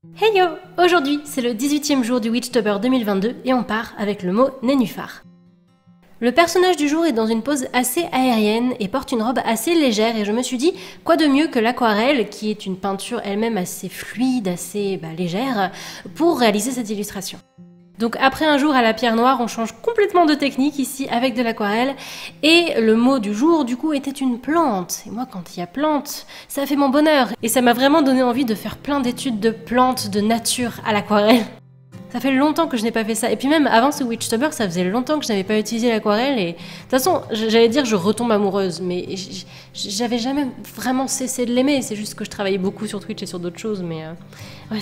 Hey yo! Aujourd'hui, c'est le 18e jour du Witchtober 2022 et on part avec le mot nénuphar. Le personnage du jour est dans une pose assez aérienne et porte une robe assez légère et je me suis dit, quoi de mieux que l'aquarelle, qui est une peinture elle-même assez fluide, assez légère, pour réaliser cette illustration. Donc après un jour à la pierre noire, on change complètement de technique ici avec de l'aquarelle. Et le mot du jour, du coup, était une plante. Et moi, quand il y a plante, ça fait mon bonheur. Et ça m'a vraiment donné envie de faire plein d'études de plantes, de nature à l'aquarelle. Ça fait longtemps que je n'ai pas fait ça. Et puis même avant ce Witchtober, ça faisait longtemps que je n'avais pas utilisé l'aquarelle. Et de toute façon, j'allais dire je retombe amoureuse, mais j'avais jamais vraiment cessé de l'aimer. C'est juste que je travaillais beaucoup sur Twitch et sur d'autres choses. Mais ouais,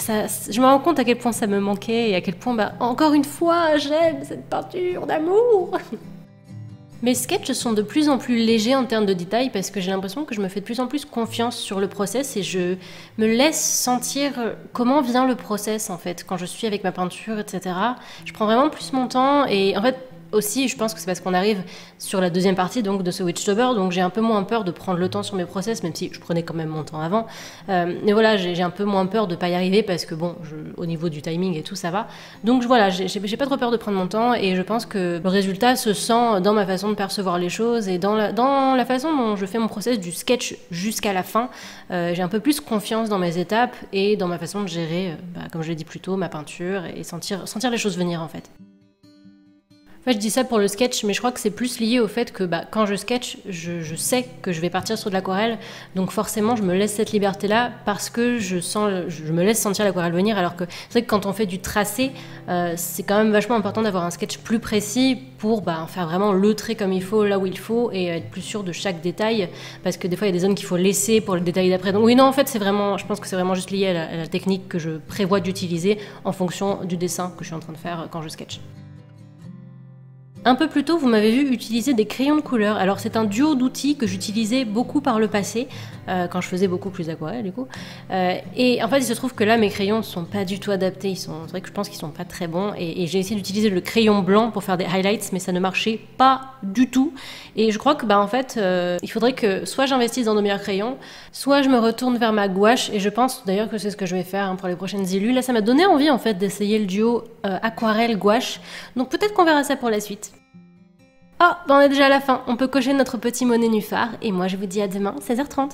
je me rends compte à quel point ça me manquait et à quel point, encore une fois, j'aime cette peinture d'amour. Mes sketchs sont de plus en plus légers en termes de détails parce que j'ai l'impression que je me fais de plus en plus confiance sur le process et je me laisse sentir comment vient le process en fait quand je suis avec ma peinture, etc. Je prends vraiment plus mon temps et en fait aussi je pense que c'est parce qu'on arrive sur la deuxième partie donc de ce Witchtober, donc j'ai un peu moins peur de prendre le temps sur mes process, même si je prenais quand même mon temps avant. Mais voilà, j'ai un peu moins peur de pas y arriver parce que bon, au niveau du timing et tout ça va. Donc voilà, j'ai pas trop peur de prendre mon temps et je pense que le résultat se sent dans ma façon de percevoir les choses et dans la façon dont je fais mon process du sketch jusqu'à la fin. J'ai un peu plus confiance dans mes étapes et dans ma façon de gérer, comme je l'ai dit plus tôt, ma peinture et sentir les choses venir en fait. En fait, je dis ça pour le sketch, mais je crois que c'est plus lié au fait que quand je sketch, je sais que je vais partir sur de l'aquarelle, donc forcément je me laisse cette liberté-là parce que je me laisse sentir l'aquarelle venir, alors que c'est vrai que quand on fait du tracé, c'est quand même vachement important d'avoir un sketch plus précis pour faire vraiment le trait comme il faut, là où il faut, et être plus sûr de chaque détail, parce que des fois il y a des zones qu'il faut laisser pour le détail d'après. Donc oui, non, en fait, je pense que c'est vraiment juste lié à la technique que je prévois d'utiliser en fonction du dessin que je suis en train de faire quand je sketch. Un peu plus tôt, vous m'avez vu utiliser des crayons de couleur. Alors c'est un duo d'outils que j'utilisais beaucoup par le passé, quand je faisais beaucoup plus d'aquarelle du coup. Et en fait, il se trouve que là, mes crayons ne sont pas du tout adaptés. C'est vrai que je pense qu'ils sont pas très bons. Et j'ai essayé d'utiliser le crayon blanc pour faire des highlights, mais ça ne marchait pas du tout. Et je crois que en fait, il faudrait que soit j'investisse dans de meilleurs crayons, soit je me retourne vers ma gouache. Et je pense d'ailleurs que c'est ce que je vais faire pour les prochaines illus. Là, ça m'a donné envie en fait d'essayer le duo aquarelle-gouache. Donc peut-être qu'on verra ça pour la suite. Oh, on est déjà à la fin, on peut cocher notre petit mot nénuphar, et moi je vous dis à demain, 16h30.